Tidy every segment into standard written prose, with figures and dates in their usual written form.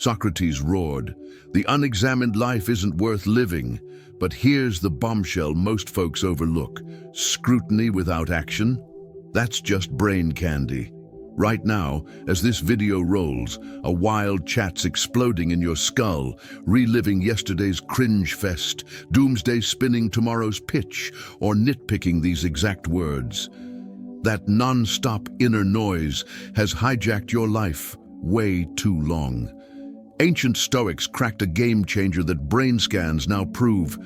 Socrates roared, "The unexamined life isn't worth living." But here's the bombshell most folks overlook. Scrutiny without action? That's just brain candy. Right now, as this video rolls, a wild chat's exploding in your skull, reliving yesterday's cringe fest, doomsday spinning tomorrow's pitch, or nitpicking these exact words. That non-stop inner noise has hijacked your life way too long. Ancient Stoics cracked a game changer that brain scans now prove.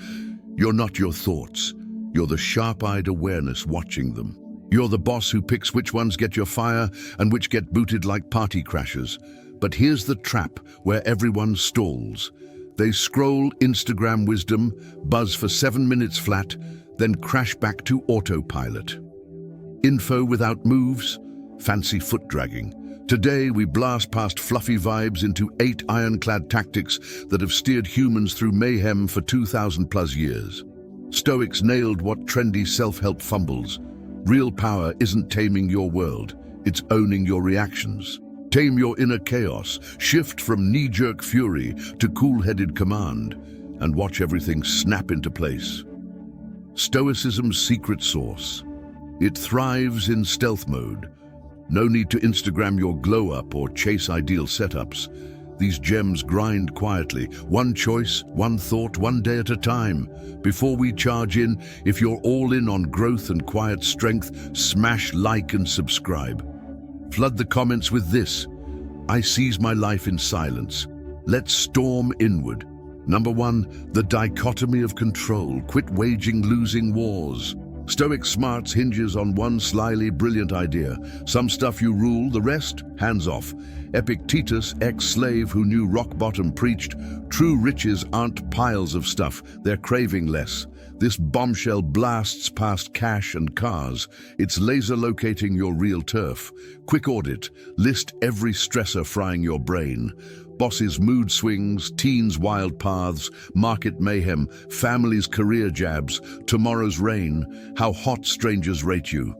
You're not your thoughts. You're the sharp-eyed awareness watching them. You're the boss who picks which ones get your fire and which get booted like party crashers. But here's the trap where everyone stalls. They scroll Instagram wisdom, buzz for 7 minutes flat, then crash back to autopilot. Info without moves, fancy foot dragging. Today we blast past fluffy vibes into 8 ironclad tactics that have steered humans through mayhem for 2,000 plus years. Stoics nailed what trendy self-help fumbles. Real power isn't taming your world, it's owning your reactions. Tame your inner chaos, shift from knee-jerk fury to cool-headed command, and watch everything snap into place. Stoicism's secret sauce. It thrives in stealth mode. No need to Instagram your glow-up or chase ideal setups. These gems grind quietly, one choice, one thought, one day at a time. Before we charge in, if you're all in on growth and quiet strength, smash like and subscribe. Flood the comments with this: I seize my life in silence. Let's storm inward. Number 1, the dichotomy of control. Quit waging losing wars. Stoic smarts hinges on one slyly brilliant idea. Some stuff you rule, the rest, hands off. Epictetus, ex-slave who knew rock bottom, preached, true riches aren't piles of stuff, they're craving less. This bombshell blasts past cash and cars. It's laser locating your real turf. Quick audit, list every stressor frying your brain. Bosses' mood swings, teens' wild paths, market mayhem, families' career jabs, tomorrow's rain, how hot strangers rate you.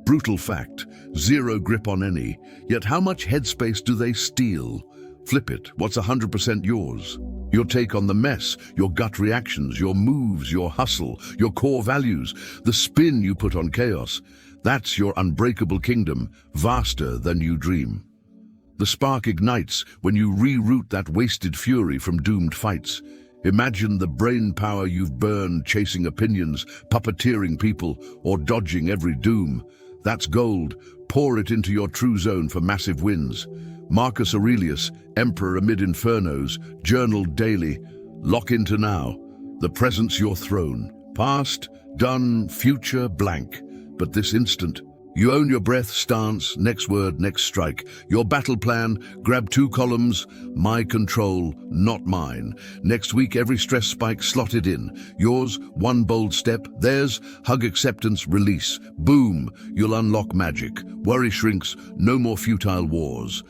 Brutal fact, zero grip on any, yet how much headspace do they steal? Flip it, what's 100% yours? Your take on the mess, your gut reactions, your moves, your hustle, your core values, the spin you put on chaos. That's your unbreakable kingdom, vaster than you dream. The spark ignites when you reroute that wasted fury from doomed fights. Imagine the brain power you've burned chasing opinions, puppeteering people, or dodging every doom. That's gold. Pour it into your true zone for massive wins. Marcus Aurelius, emperor amid infernos, journaled daily. Lock into now. The present's your throne. Past, done, future, blank. But this instant, you own your breath, stance, next word, next strike. Your battle plan, grab 2 columns, my control, not mine. Next week, every stress spike slotted in. Yours, 1 bold step. Theirs, hug acceptance, release. Boom, you'll unlock magic. Worry shrinks, no more futile wars.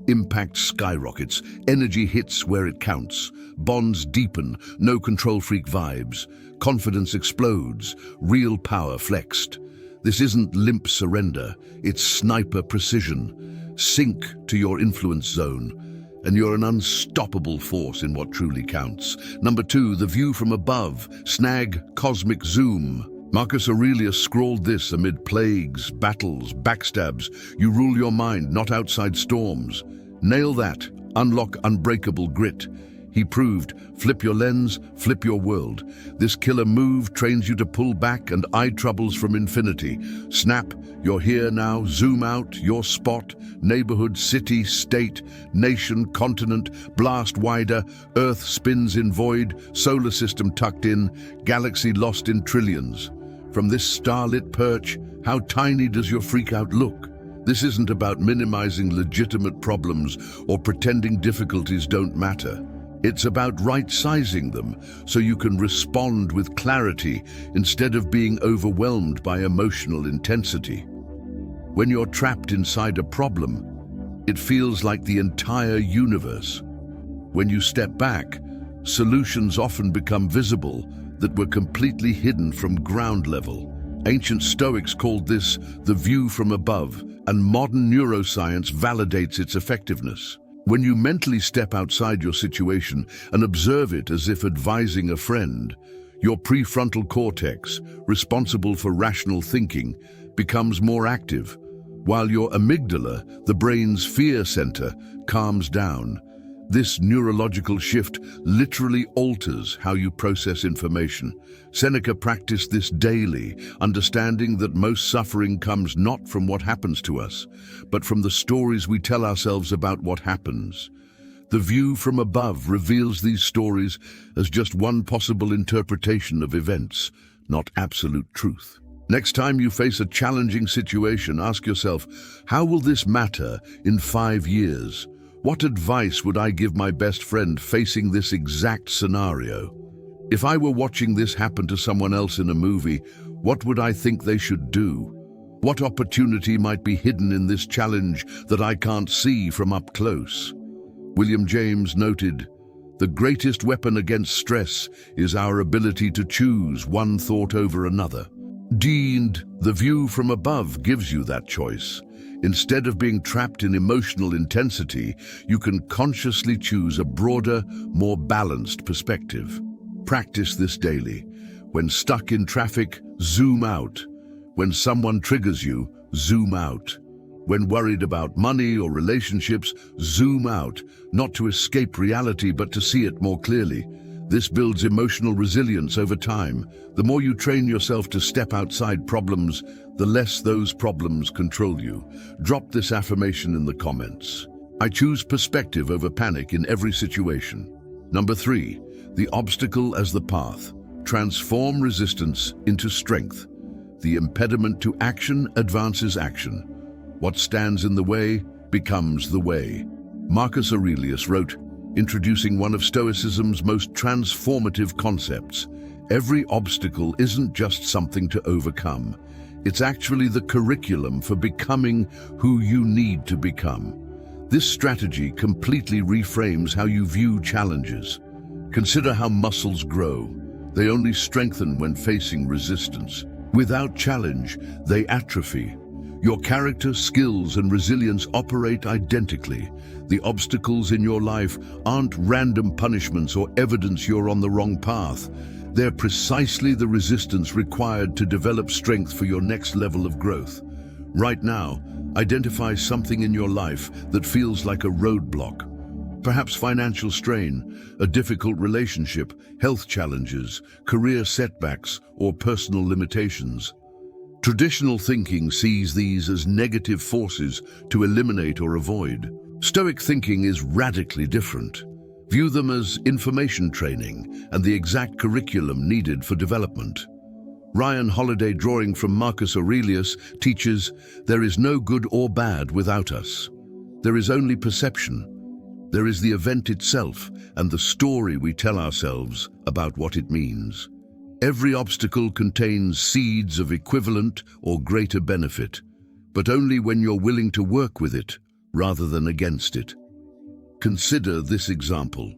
Impact skyrockets, energy hits where it counts. Bonds deepen, no control freak vibes. Confidence explodes, real power flexed. This isn't limp surrender, it's sniper precision. Sink to your influence zone, and you're an unstoppable force in what truly counts. Number 2, the view from above. Snag cosmic zoom. Marcus Aurelius scrawled this amid plagues, battles, backstabs. You rule your mind, not outside storms. Nail that, unlock unbreakable grit. He proved, flip your lens, flip your world. This killer move trains you to pull back and eye troubles from infinity. Snap, you're here now, zoom out, your spot, neighborhood, city, state, nation, continent, blast wider, Earth spins in void, solar system tucked in, galaxy lost in trillions. From this starlit perch, how tiny does your freak out look? This isn't about minimizing legitimate problems or pretending difficulties don't matter. It's about right-sizing them so you can respond with clarity instead of being overwhelmed by emotional intensity. When you're trapped inside a problem, it feels like the entire universe. When you step back, solutions often become visible that were completely hidden from ground level. Ancient Stoics called this the view from above, and modern neuroscience validates its effectiveness. When you mentally step outside your situation and observe it as if advising a friend, your prefrontal cortex, responsible for rational thinking, becomes more active, while your amygdala, the brain's fear center, calms down. This neurological shift literally alters how you process information. Seneca practiced this daily, understanding that most suffering comes not from what happens to us, but from the stories we tell ourselves about what happens. The view from above reveals these stories as just one possible interpretation of events, not absolute truth. Next time you face a challenging situation, ask yourself, how will this matter in 5 years? What advice would I give my best friend facing this exact scenario? If I were watching this happen to someone else in a movie, what would I think they should do? What opportunity might be hidden in this challenge that I can't see from up close? William James noted, "The greatest weapon against stress is our ability to choose one thought over another." The view from above gives you that choice. Instead of being trapped in emotional intensity, you can consciously choose a broader, more balanced perspective. Practice this daily. When stuck in traffic, zoom out. When someone triggers you, zoom out. When worried about money or relationships, zoom out, not to escape reality but to see it more clearly. This builds emotional resilience over time. The more you train yourself to step outside problems, the less those problems control you. Drop this affirmation in the comments. I choose perspective over panic in every situation. Number 3, the obstacle as the path. Transform resistance into strength. The impediment to action advances action. What stands in the way becomes the way. Marcus Aurelius wrote, introducing one of Stoicism's most transformative concepts, every obstacle isn't just something to overcome. It's actually the curriculum for becoming who you need to become. This strategy completely reframes how you view challenges. Consider how muscles grow. They only strengthen when facing resistance. Without challenge, they atrophy. Your character, skills, and resilience operate identically. The obstacles in your life aren't random punishments or evidence you're on the wrong path. They're precisely the resistance required to develop strength for your next level of growth. Right now, identify something in your life that feels like a roadblock. Perhaps financial strain, a difficult relationship, health challenges, career setbacks, or personal limitations. Traditional thinking sees these as negative forces to eliminate or avoid. Stoic thinking is radically different. View them as information training and the exact curriculum needed for development. Ryan Holiday, drawing from Marcus Aurelius, teaches, "There is no good or bad without us. There is only perception. There is the event itself and the story we tell ourselves about what it means." Every obstacle contains seeds of equivalent or greater benefit, but only when you're willing to work with it rather than against it. Consider this example.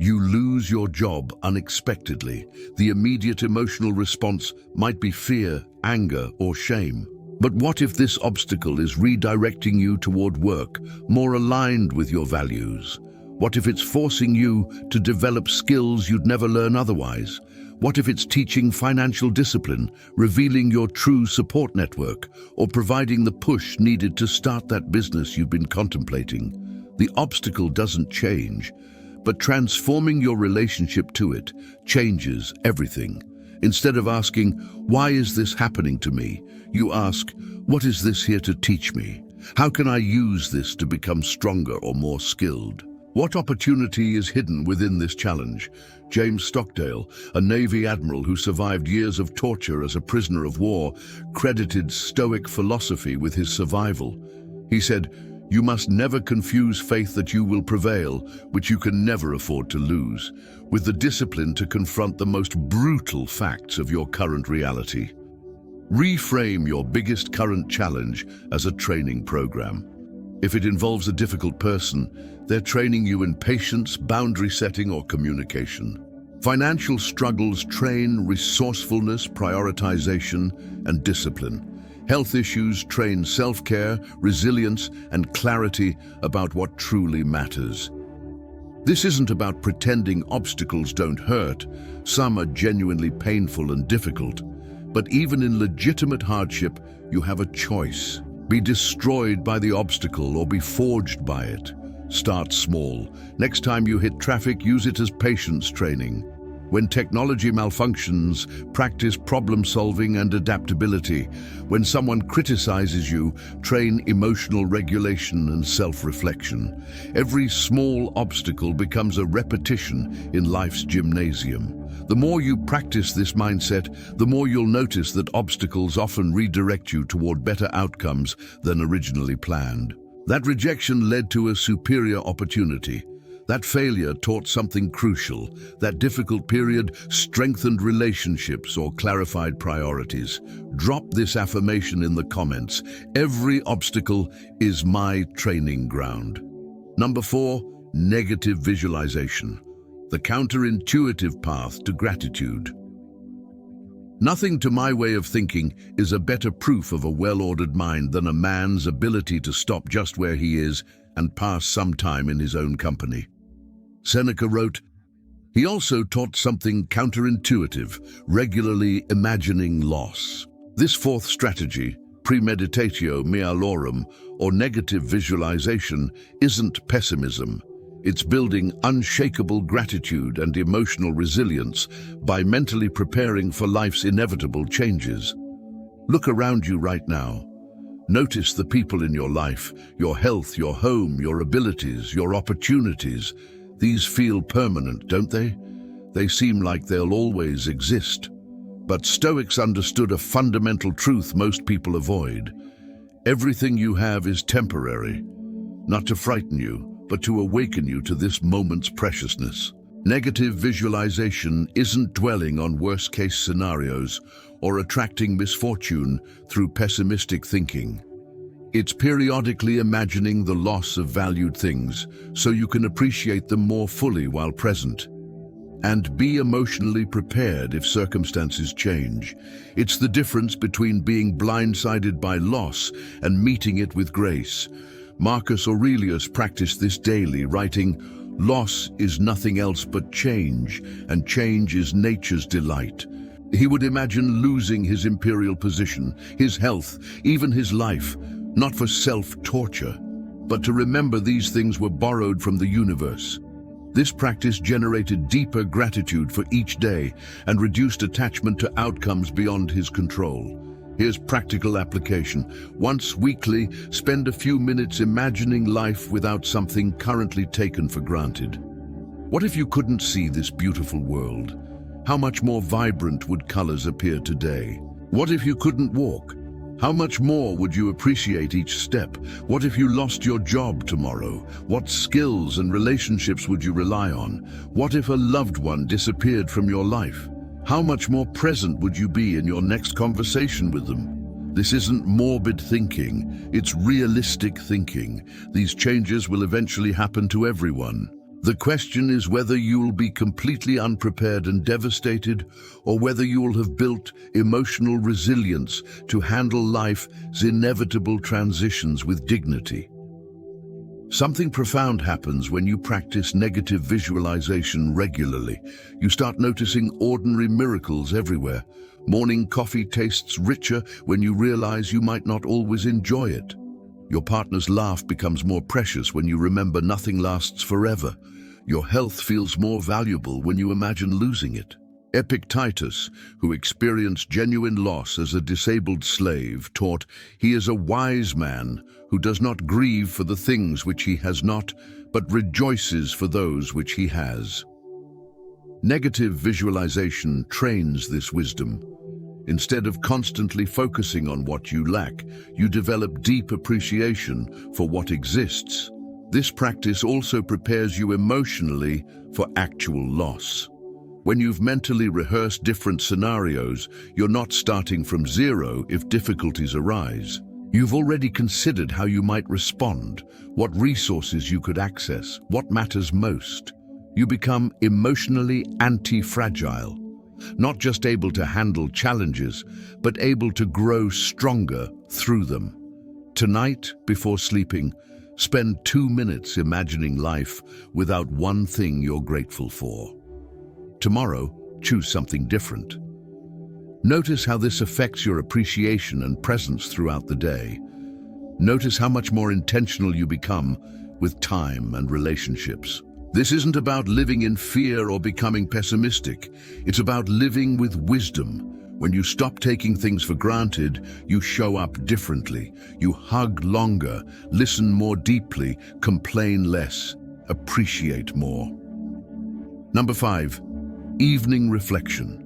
You lose your job unexpectedly. The immediate emotional response might be fear, anger, or shame. But what if this obstacle is redirecting you toward work more aligned with your values? What if it's forcing you to develop skills you'd never learn otherwise? What if it's teaching financial discipline, revealing your true support network, or providing the push needed to start that business you've been contemplating? The obstacle doesn't change, but transforming your relationship to it changes everything. Instead of asking, "Why is this happening to me?" you ask, "What is this here to teach me? How can I use this to become stronger or more skilled?" What opportunity is hidden within this challenge? James Stockdale, a Navy admiral who survived years of torture as a prisoner of war, credited Stoic philosophy with his survival. He said, "You must never confuse faith that you will prevail, which you can never afford to lose, with the discipline to confront the most brutal facts of your current reality." Reframe your biggest current challenge as a training program. If it involves a difficult person, they're training you in patience, boundary setting, or communication. Financial struggles train resourcefulness, prioritization, and discipline. Health issues train self-care, resilience, and clarity about what truly matters. This isn't about pretending obstacles don't hurt. Some are genuinely painful and difficult. But even in legitimate hardship, you have a choice. Be destroyed by the obstacle or be forged by it. Start small. Next time you hit traffic, use it as patience training. When technology malfunctions, practice problem solving and adaptability. When someone criticizes you, train emotional regulation and self-reflection. Every small obstacle becomes a repetition in life's gymnasium. The more you practice this mindset, the more you'll notice that obstacles often redirect you toward better outcomes than originally planned. That rejection led to a superior opportunity. That failure taught something crucial. That difficult period strengthened relationships or clarified priorities. Drop this affirmation in the comments. Every obstacle is my training ground. Number 4, negative visualization. The counterintuitive path to gratitude. Nothing to my way of thinking is a better proof of a well-ordered mind than a man's ability to stop just where he is and pass some time in his own company. Seneca wrote, he also taught something counterintuitive, regularly imagining loss. This fourth strategy, premeditatio malorum, or negative visualization, isn't pessimism. It's building unshakable gratitude and emotional resilience by mentally preparing for life's inevitable changes. Look around you right now. Notice the people in your life, your health, your home, your abilities, your opportunities. These feel permanent, don't they? They seem like they'll always exist. But Stoics understood a fundamental truth most people avoid. Everything you have is temporary, not to frighten you, but to awaken you to this moment's preciousness. Negative visualization isn't dwelling on worst-case scenarios or attracting misfortune through pessimistic thinking. It's periodically imagining the loss of valued things so you can appreciate them more fully while present. And be emotionally prepared if circumstances change. It's the difference between being blindsided by loss and meeting it with grace. Marcus Aurelius practiced this daily, writing, "Loss is nothing else but change, and change is nature's delight." He would imagine losing his imperial position, his health, even his life, not for self-torture, but to remember these things were borrowed from the universe. This practice generated deeper gratitude for each day and reduced attachment to outcomes beyond his control. Here's practical application. Once weekly, spend a few minutes imagining life without something currently taken for granted. What if you couldn't see this beautiful world? How much more vibrant would colors appear today? What if you couldn't walk? How much more would you appreciate each step? What if you lost your job tomorrow? What skills and relationships would you rely on? What if a loved one disappeared from your life? How much more present would you be in your next conversation with them? This isn't morbid thinking, it's realistic thinking. These changes will eventually happen to everyone. The question is whether you'll be completely unprepared and devastated, or whether you'll have built emotional resilience to handle life's inevitable transitions with dignity. Something profound happens when you practice negative visualization regularly. You start noticing ordinary miracles everywhere. Morning coffee tastes richer when you realize you might not always enjoy it. Your partner's laugh becomes more precious when you remember nothing lasts forever. Your health feels more valuable when you imagine losing it. Epictetus, who experienced genuine loss as a disabled slave, taught, "He is a wise man who does not grieve for the things which he has not, but rejoices for those which he has." Negative visualization trains this wisdom. Instead of constantly focusing on what you lack, you develop deep appreciation for what exists. This practice also prepares you emotionally for actual loss. When you've mentally rehearsed different scenarios, you're not starting from zero if difficulties arise. You've already considered how you might respond, what resources you could access, what matters most. You become emotionally anti-fragile. Not just able to handle challenges, but able to grow stronger through them. Tonight, before sleeping, spend 2 minutes imagining life without one thing you're grateful for. Tomorrow, choose something different. Notice how this affects your appreciation and presence throughout the day. Notice how much more intentional you become with time and relationships. This isn't about living in fear or becoming pessimistic. It's about living with wisdom. When you stop taking things for granted, you show up differently. You hug longer, listen more deeply, complain less, appreciate more. Number 5, evening reflection.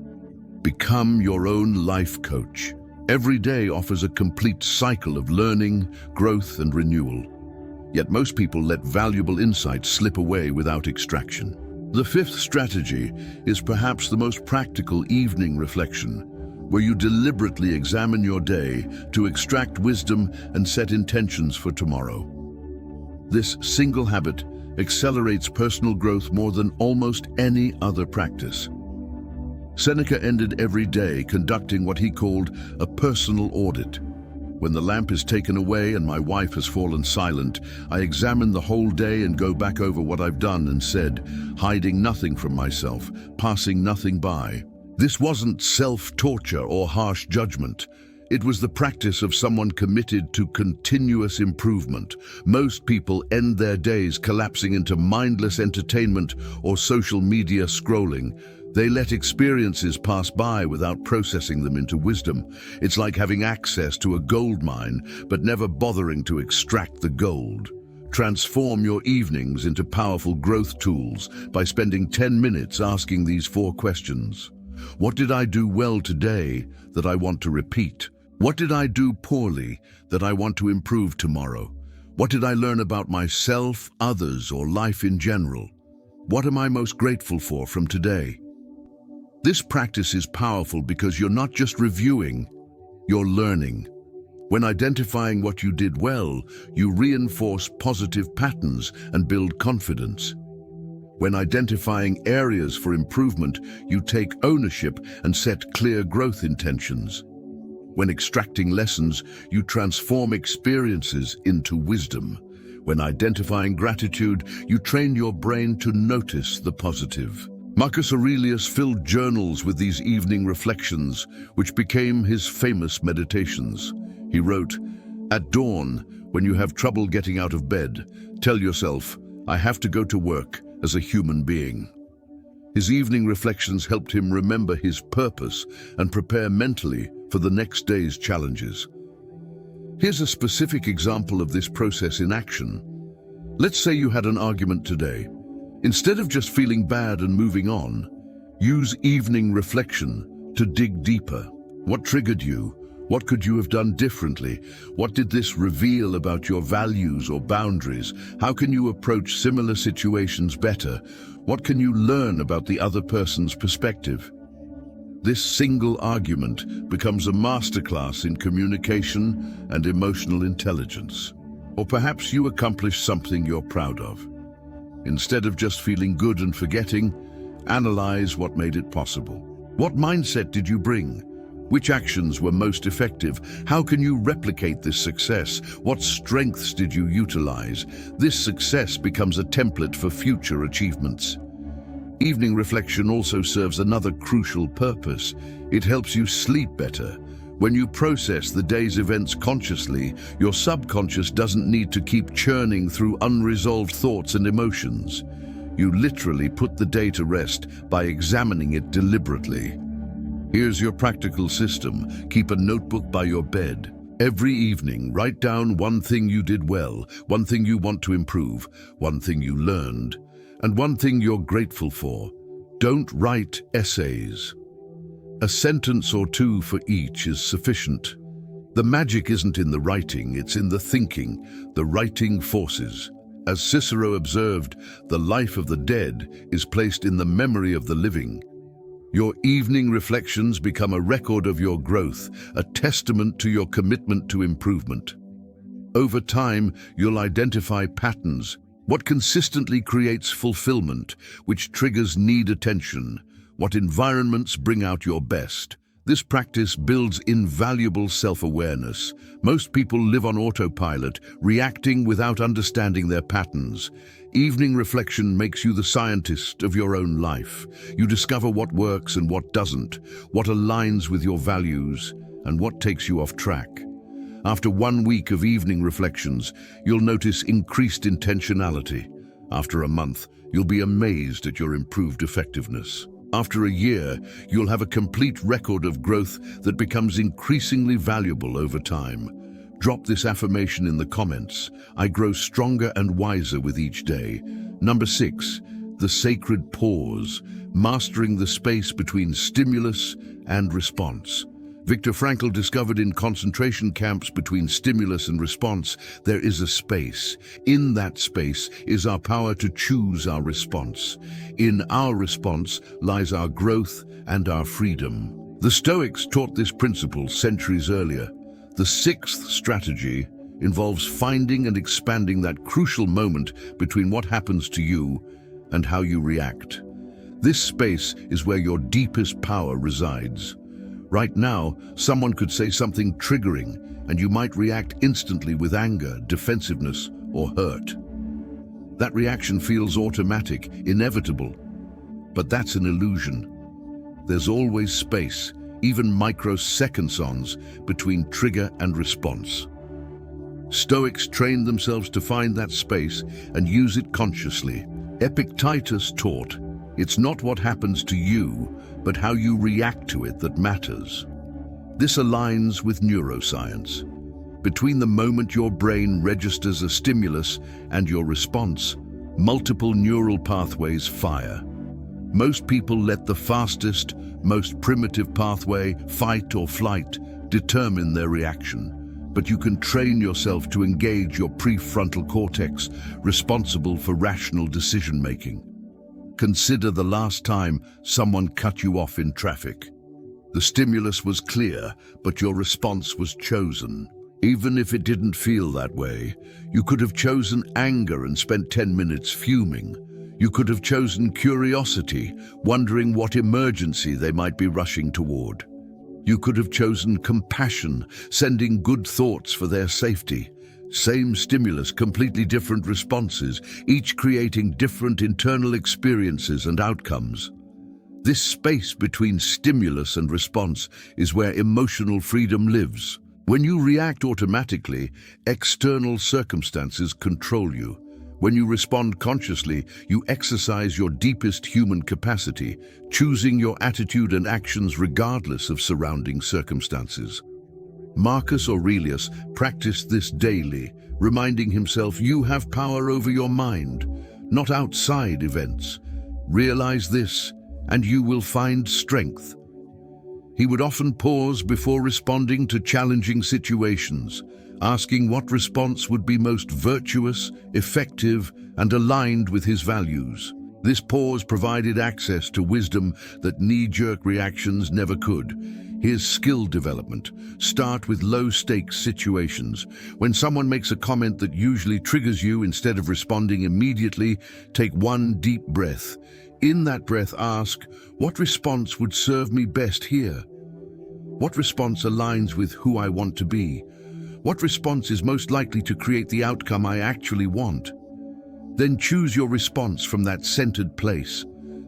Become your own life coach. Every day offers a complete cycle of learning, growth, and renewal. Yet most people let valuable insights slip away without extraction. The 5th strategy is perhaps the most practical evening reflection, where you deliberately examine your day to extract wisdom and set intentions for tomorrow. This single habit accelerates personal growth more than almost any other practice. Seneca ended every day conducting what he called a personal audit. When the lamp is taken away and my wife has fallen silent, I examine the whole day and go back over what I've done and said, hiding nothing from myself, passing nothing by. This wasn't self-torture or harsh judgment. It was the practice of someone committed to continuous improvement. Most people end their days collapsing into mindless entertainment or social media scrolling. They let experiences pass by without processing them into wisdom. It's like having access to a gold mine, but never bothering to extract the gold. Transform your evenings into powerful growth tools by spending 10 minutes asking these 4 questions. What did I do well today that I want to repeat? What did I do poorly that I want to improve tomorrow? What did I learn about myself, others, or life in general? What am I most grateful for from today? This practice is powerful because you're not just reviewing, you're learning. When identifying what you did well, you reinforce positive patterns and build confidence. When identifying areas for improvement, you take ownership and set clear growth intentions. When extracting lessons, you transform experiences into wisdom. When identifying gratitude, you train your brain to notice the positive. Marcus Aurelius filled journals with these evening reflections, which became his famous meditations. He wrote, "At dawn, when you have trouble getting out of bed, tell yourself, I have to go to work as a human being." His evening reflections helped him remember his purpose and prepare mentally for the next day's challenges. Here's a specific example of this process in action. Let's say you had an argument today. Instead of just feeling bad and moving on, use evening reflection to dig deeper. What triggered you? What could you have done differently? What did this reveal about your values or boundaries? How can you approach similar situations better? What can you learn about the other person's perspective? This single argument becomes a masterclass in communication and emotional intelligence. Or perhaps you accomplished something you're proud of. Instead of just feeling good and forgetting, analyze what made it possible. What mindset did you bring? Which actions were most effective? How can you replicate this success? What strengths did you utilize? This success becomes a template for future achievements. Evening reflection also serves another crucial purpose. It helps you sleep better. When you process the day's events consciously, your subconscious doesn't need to keep churning through unresolved thoughts and emotions. You literally put the day to rest by examining it deliberately. Here's your practical system. Keep a notebook by your bed. Every evening, write down one thing you did well, one thing you want to improve, one thing you learned, and one thing you're grateful for. Don't write essays. A sentence or 2 for each is sufficient. The magic isn't in the writing, it's in the thinking. The writing forces. As Cicero observed, the life of the dead is placed in the memory of the living. Your evening reflections become a record of your growth, a testament to your commitment to improvement. Over time, you'll identify patterns. What consistently creates fulfillment, which triggers need attention? What environments bring out your best? This practice builds invaluable self-awareness. Most people live on autopilot, reacting without understanding their patterns. Evening reflection makes you the scientist of your own life. You discover what works and what doesn't, what aligns with your values, and what takes you off track. After 1 week of evening reflections, you'll notice increased intentionality. After a month, you'll be amazed at your improved effectiveness. After a year, you'll have a complete record of growth that becomes increasingly valuable over time. Drop this affirmation in the comments. I grow stronger and wiser with each day. Number 6, the sacred pause, mastering the space between stimulus and response. Viktor Frankl discovered in concentration camps between stimulus and response, there is a space. In that space is our power to choose our response. In our response lies our growth and our freedom. The Stoics taught this principle centuries earlier. The 6th strategy involves finding and expanding that crucial moment between what happens to you and how you react. This space is where your deepest power resides. Right now, someone could say something triggering, and you might react instantly with anger, defensiveness, or hurt. That reaction feels automatic, inevitable. But that's an illusion. There's always space, even microseconds, between trigger and response. Stoics trained themselves to find that space and use it consciously. Epictetus taught, it's not what happens to you, but how you react to it that matters. This aligns with neuroscience. Between the moment your brain registers a stimulus and your response, multiple neural pathways fire. Most people let the fastest, most primitive pathway, fight or flight, determine their reaction. But you can train yourself to engage your prefrontal cortex, responsible for rational decision-making. Consider the last time someone cut you off in traffic. The stimulus was clear, but your response was chosen. Even if it didn't feel that way, you could have chosen anger and spent 10 minutes fuming. You could have chosen curiosity, wondering what emergency they might be rushing toward. You could have chosen compassion, sending good thoughts for their safety. Same stimulus, completely different responses, each creating different internal experiences and outcomes. This space between stimulus and response is where emotional freedom lives. When you react automatically, external circumstances control you. When you respond consciously, you exercise your deepest human capacity, choosing your attitude and actions regardless of surrounding circumstances. Marcus Aurelius practiced this daily, reminding himself, you have power over your mind, not outside events. Realize this, and you will find strength. He would often pause before responding to challenging situations, asking what response would be most virtuous, effective, and aligned with his values. This pause provided access to wisdom that knee-jerk reactions never could. Here's skill development. Start with low-stakes situations. When someone makes a comment that usually triggers you, instead of responding immediately, take one deep breath. In that breath, ask, what response would serve me best here? What response aligns with who I want to be? What response is most likely to create the outcome I actually want? Then choose your response from that centered place.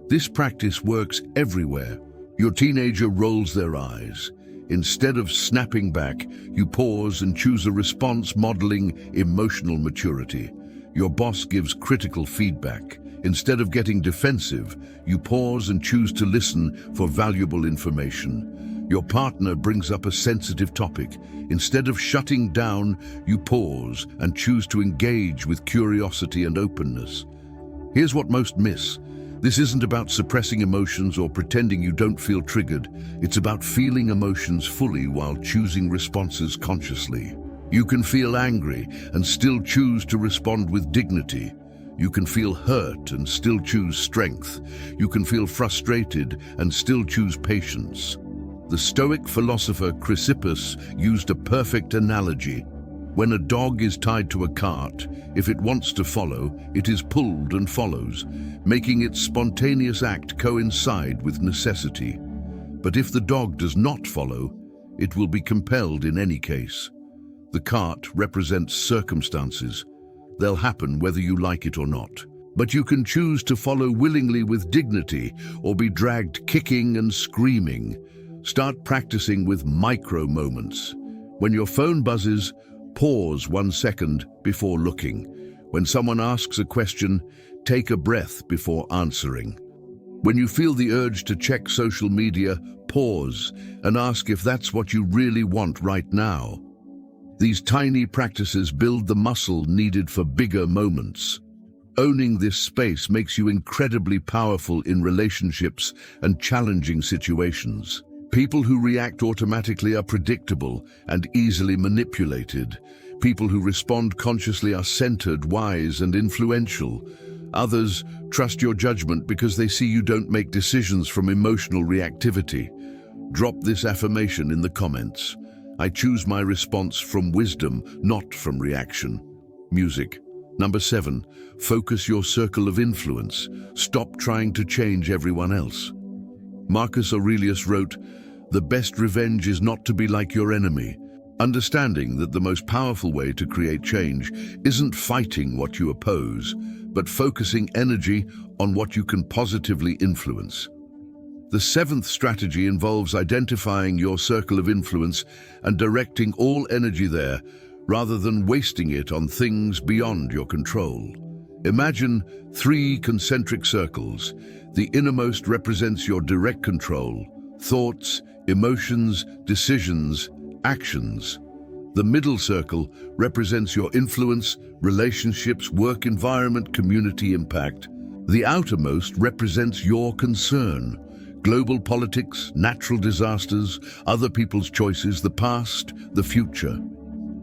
This practice works everywhere. Your teenager rolls their eyes. Instead of snapping back, you pause and choose a response modeling emotional maturity. Your boss gives critical feedback. Instead of getting defensive, you pause and choose to listen for valuable information. Your partner brings up a sensitive topic. Instead of shutting down, you pause and choose to engage with curiosity and openness. Here's what most miss. This isn't about suppressing emotions or pretending you don't feel triggered. It's about feeling emotions fully while choosing responses consciously. You can feel angry and still choose to respond with dignity. You can feel hurt and still choose strength. You can feel frustrated and still choose patience. The Stoic philosopher Chrysippus used a perfect analogy. When a dog is tied to a cart, if it wants to follow, it is pulled and follows, making its spontaneous act coincide with necessity. But if the dog does not follow, it will be compelled in any case. The cart represents circumstances. They'll happen whether you like it or not. But you can choose to follow willingly with dignity or be dragged kicking and screaming. Start practicing with micro moments. When your phone buzzes, pause 1 second before looking. When someone asks a question, take a breath before answering. When you feel the urge to check social media, pause and ask if that's what you really want right now. These tiny practices build the muscle needed for bigger moments. Owning this space makes you incredibly powerful in relationships and challenging situations. People who react automatically are predictable and easily manipulated. People who respond consciously are centered, wise, and influential. Others trust your judgment because they see you don't make decisions from emotional reactivity. Drop this affirmation in the comments. I choose my response from wisdom, not from reaction. Music. Number 7, focus your circle of influence. Stop trying to change everyone else. Marcus Aurelius wrote, "The best revenge is not to be like your enemy." Understanding that the most powerful way to create change isn't fighting what you oppose, but focusing energy on what you can positively influence. The 7th strategy involves identifying your circle of influence and directing all energy there, rather than wasting it on things beyond your control. Imagine 3 concentric circles. The innermost represents your direct control, thoughts, emotions, decisions, actions. The middle circle represents your influence, relationships, work environment, community impact. The outermost represents your concern, global politics, natural disasters, other people's choices, the past, the future.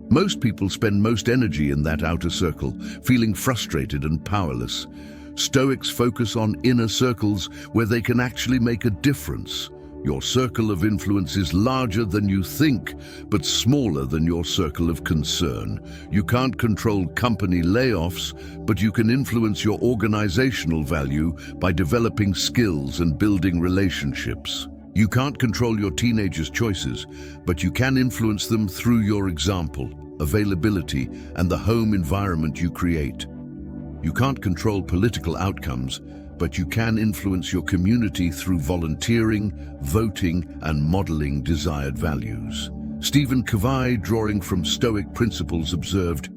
Most people spend most energy in that outer circle, feeling frustrated and powerless. Stoics focus on inner circles where they can actually make a difference. Your circle of influence is larger than you think, but smaller than your circle of concern. You can't control company layoffs, but you can influence your organizational value by developing skills and building relationships. You can't control your teenagers' choices, but you can influence them through your example, availability, and the home environment you create. You can't control political outcomes, but you can influence your community through volunteering, voting, and modeling desired values. Stephen Covey, drawing from Stoic principles, observed,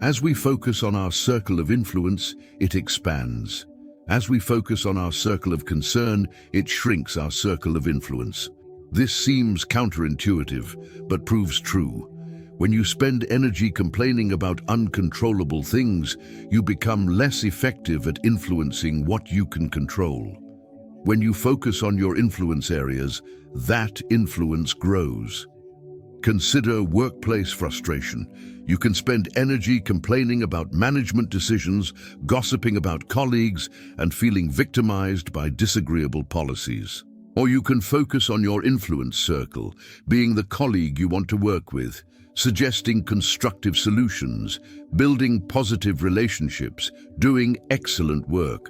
"As we focus on our circle of influence, it expands. As we focus on our circle of concern, it shrinks our circle of influence." This seems counterintuitive, but proves true. When you spend energy complaining about uncontrollable things, you become less effective at influencing what you can control. When you focus on your influence areas, that influence grows. Consider workplace frustration. You can spend energy complaining about management decisions, gossiping about colleagues, and feeling victimized by disagreeable policies. Or you can focus on your influence circle, being the colleague you want to work with, suggesting constructive solutions, building positive relationships, doing excellent work.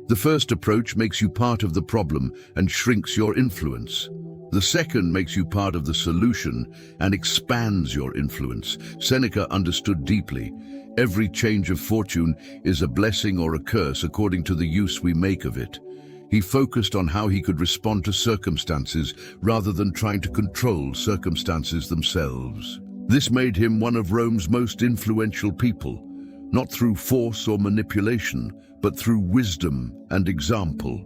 The first approach makes you part of the problem and shrinks your influence. The second makes you part of the solution and expands your influence. Seneca understood deeply, every change of fortune is a blessing or a curse according to the use we make of it. He focused on how he could respond to circumstances rather than trying to control circumstances themselves. This made him one of Rome's most influential people, not through force or manipulation, but through wisdom and example.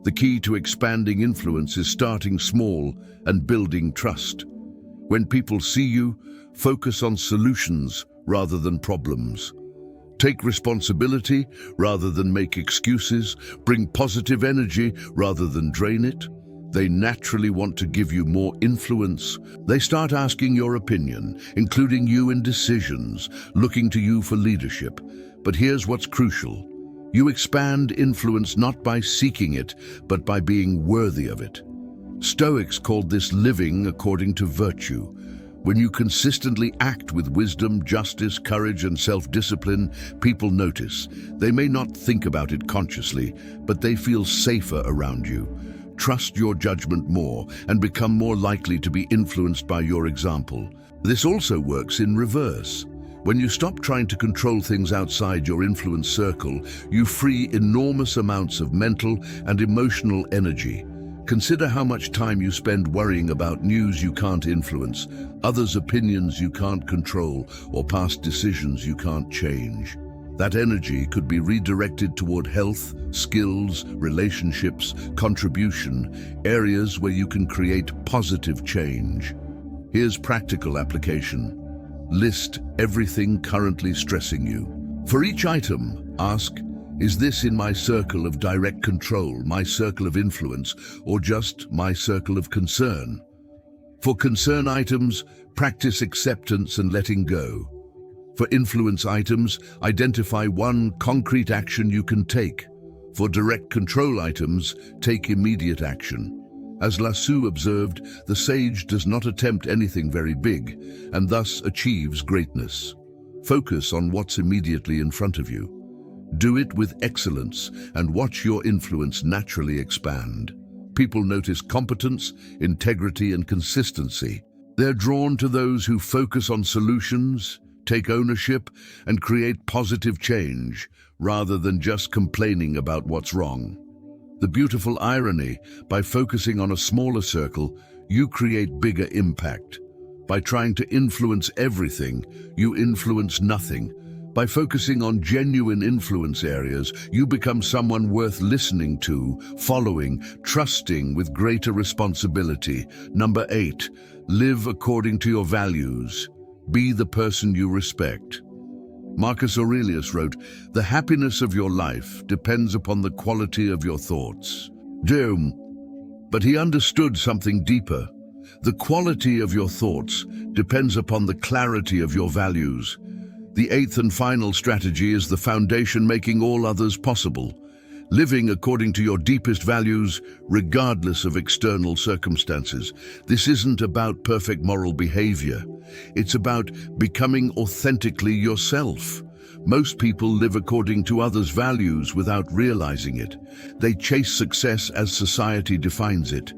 The key to expanding influence is starting small and building trust. When people see you, focus on solutions rather than problems. Take responsibility rather than make excuses. Bring positive energy rather than drain it. They naturally want to give you more influence. They start asking your opinion, including you in decisions, looking to you for leadership. But here's what's crucial. You expand influence not by seeking it, but by being worthy of it. Stoics called this living according to virtue. When you consistently act with wisdom, justice, courage, and self-discipline, people notice. They may not think about it consciously, but they feel safer around you. Trust your judgment more and become more likely to be influenced by your example. This also works in reverse. When you stop trying to control things outside your influence circle, you free enormous amounts of mental and emotional energy. Consider how much time you spend worrying about news you can't influence, others' opinions you can't control, or past decisions you can't change. That energy could be redirected toward health, skills, relationships, contribution, areas where you can create positive change. Here's practical application. List everything currently stressing you. For each item, ask, is this in my circle of direct control, my circle of influence, or just my circle of concern? For concern items, practice acceptance and letting go. For influence items, identify one concrete action you can take. For direct control items, take immediate action. As Lassus observed, the sage does not attempt anything very big, and thus achieves greatness. Focus on what's immediately in front of you. Do it with excellence and watch your influence naturally expand. People notice competence, integrity, and consistency. They're drawn to those who focus on solutions, take ownership, and create positive change, rather than just complaining about what's wrong. The beautiful irony, by focusing on a smaller circle, you create bigger impact. By trying to influence everything, you influence nothing. By focusing on genuine influence areas, you become someone worth listening to, following, trusting with greater responsibility. Number 8, live according to your values. Be the person you respect. Marcus Aurelius wrote, "The happiness of your life depends upon the quality of your thoughts." But he understood something deeper. The quality of your thoughts depends upon the clarity of your values. The 8th and final strategy is the foundation making all others possible. Living according to your deepest values, regardless of external circumstances. This isn't about perfect moral behavior. It's about becoming authentically yourself. Most people live according to others' values without realizing it. They chase success as society defines it.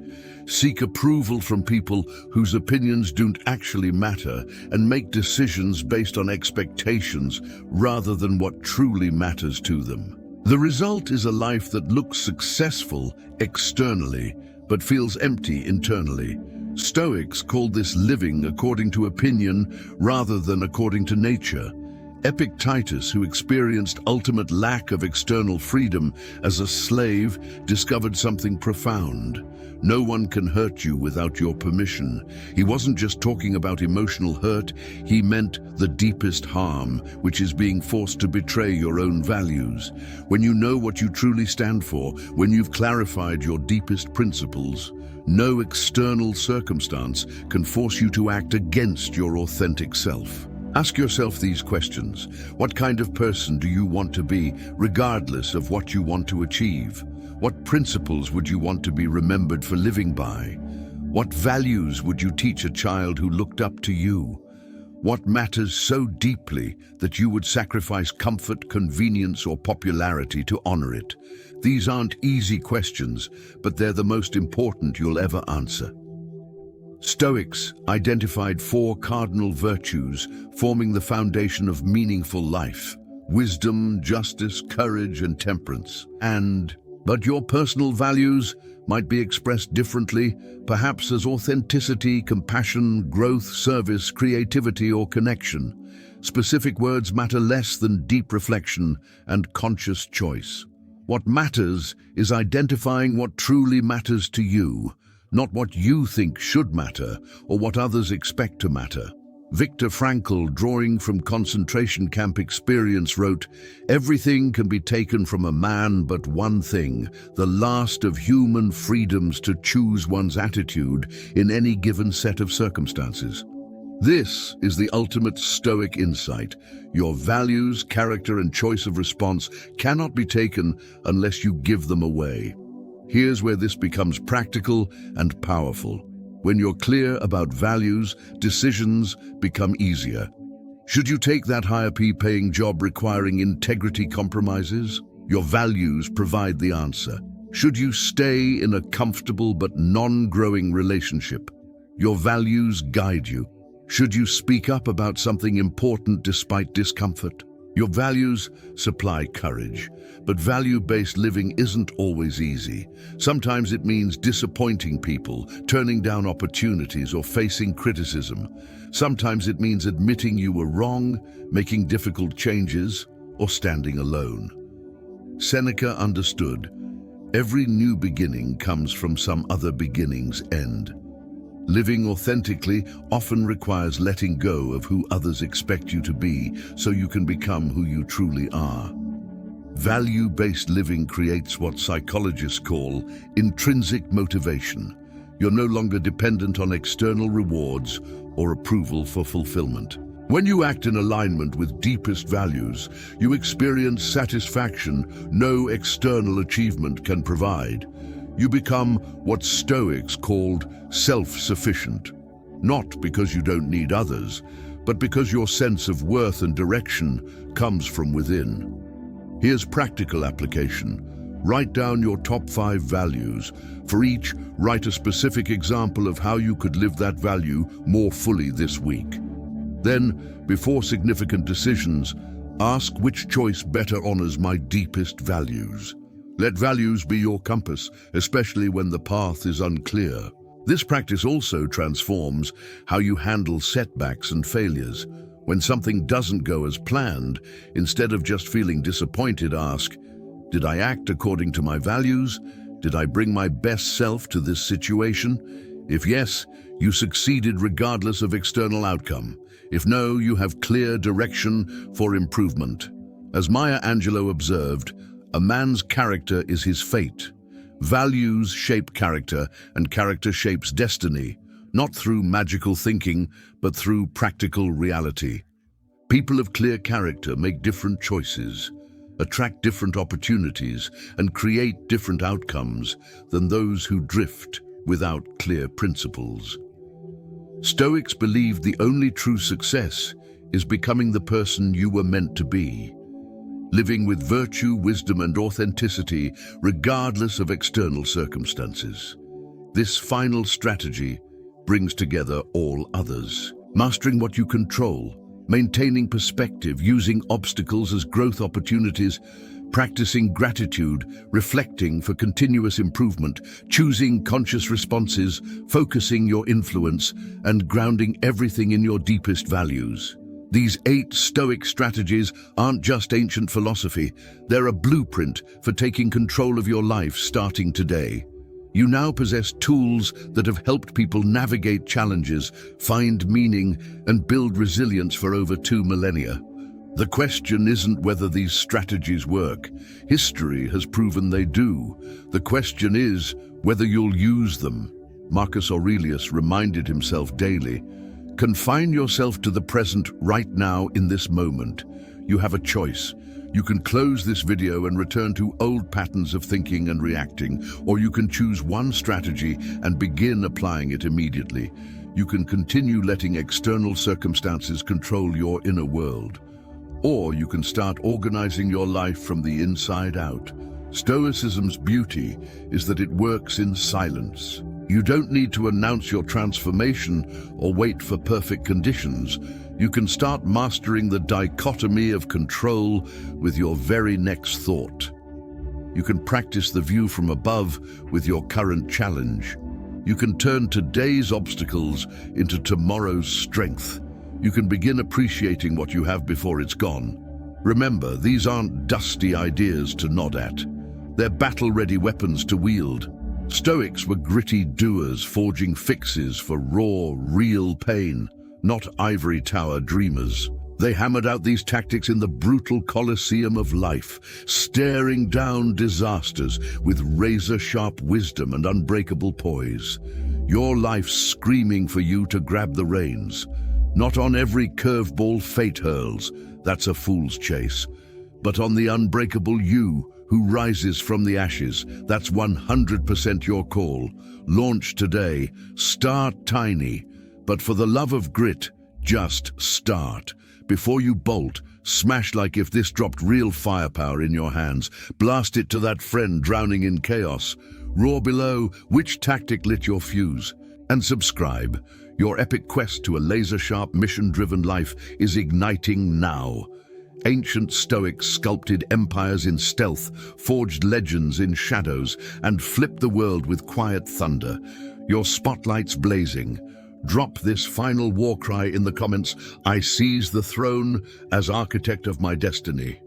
Seek approval from people whose opinions don't actually matter, and make decisions based on expectations rather than what truly matters to them. The result is a life that looks successful externally, but feels empty internally. Stoics called this living according to opinion rather than according to nature. Epictetus, who experienced ultimate lack of external freedom as a slave, discovered something profound. No one can hurt you without your permission. He wasn't just talking about emotional hurt, he meant the deepest harm, which is being forced to betray your own values. When you know what you truly stand for, when you've clarified your deepest principles, no external circumstance can force you to act against your authentic self. Ask yourself these questions. What kind of person do you want to be, regardless of what you want to achieve? What principles would you want to be remembered for living by? What values would you teach a child who looked up to you? What matters so deeply that you would sacrifice comfort, convenience, or popularity to honor it? These aren't easy questions, but they're the most important you'll ever answer. Stoics identified 4 cardinal virtues forming the foundation of meaningful life: wisdom, justice, courage, and temperance. But your personal values might be expressed differently, perhaps as authenticity, compassion, growth, service, creativity, or connection. Specific words matter less than deep reflection and conscious choice. What matters is identifying what truly matters to you, not what you think should matter or what others expect to matter. Viktor Frankl, drawing from concentration camp experience, wrote, "Everything can be taken from a man but one thing, the last of human freedoms to choose one's attitude in any given set of circumstances." This is the ultimate Stoic insight. Your values, character, and choice of response cannot be taken unless you give them away. Here's where this becomes practical and powerful. When you're clear about values, decisions become easier. Should you take that higher paying job requiring integrity compromises? Your values provide the answer. Should you stay in a comfortable but non-growing relationship? Your values guide you. Should you speak up about something important despite discomfort? Your values supply courage, but value-based living isn't always easy. Sometimes it means disappointing people, turning down opportunities, or facing criticism. Sometimes it means admitting you were wrong, making difficult changes, or standing alone. Seneca understood, every new beginning comes from some other beginning's end. Living authentically often requires letting go of who others expect you to be so you can become who you truly are. Value-based living creates what psychologists call intrinsic motivation. You're no longer dependent on external rewards or approval for fulfillment. When you act in alignment with deepest values, you experience satisfaction no external achievement can provide. You become what Stoics called self-sufficient, not because you don't need others, but because your sense of worth and direction comes from within. Here's practical application. Write down your top 5 values. For each, write a specific example of how you could live that value more fully this week. Then, before significant decisions, ask which choice better honors my deepest values. Let values be your compass, especially when the path is unclear. This practice also transforms how you handle setbacks and failures. When something doesn't go as planned, instead of just feeling disappointed, ask, did I act according to my values? Did I bring my best self to this situation? If yes, you succeeded regardless of external outcome. If no, you have clear direction for improvement. As Maya Angelou observed, a man's character is his fate. Values shape character, and character shapes destiny, not through magical thinking, but through practical reality. People of clear character make different choices, attract different opportunities, and create different outcomes than those who drift without clear principles. Stoics believed the only true success is becoming the person you were meant to be, living with virtue, wisdom, and authenticity regardless of external circumstances. This final strategy brings together all others. Mastering what you control, maintaining perspective, using obstacles as growth opportunities, practicing gratitude, reflecting for continuous improvement, choosing conscious responses, focusing your influence, and grounding everything in your deepest values. These 8 Stoic strategies aren't just ancient philosophy, they're a blueprint for taking control of your life starting today. You now possess tools that have helped people navigate challenges, find meaning, and build resilience for over 2 millennia. The question isn't whether these strategies work. History has proven they do. The question is whether you'll use them. Marcus Aurelius reminded himself daily, confine yourself to the present right now in this moment. You have a choice. You can close this video and return to old patterns of thinking and reacting, or you can choose one strategy and begin applying it immediately. You can continue letting external circumstances control your inner world, or you can start organizing your life from the inside out. Stoicism's beauty is that it works in silence. You don't need to announce your transformation or wait for perfect conditions. You can start mastering the dichotomy of control with your very next thought. You can practice the view from above with your current challenge. You can turn today's obstacles into tomorrow's strength. You can begin appreciating what you have before it's gone. Remember, these aren't dusty ideas to nod at. They're battle-ready weapons to wield. Stoics were gritty doers, forging fixes for raw, real pain, not ivory tower dreamers. They hammered out these tactics in the brutal coliseum of life, staring down disasters with razor-sharp wisdom and unbreakable poise. Your life screaming for you to grab the reins. Not on every curveball fate hurls, that's a fool's chase, but on the unbreakable you who rises from the ashes. That's 100% your call. Launch today. Start tiny. But for the love of grit, just start. Before you bolt, smash like if this dropped real firepower in your hands. Blast it to that friend drowning in chaos. Roar below, which tactic lit your fuse? And subscribe. Your epic quest to a laser-sharp, mission-driven life is igniting now. Ancient Stoics sculpted empires in stealth, forged legends in shadows, and flipped the world with quiet thunder. Your spotlight's blazing. Drop this final war cry in the comments. I seize the throne as architect of my destiny.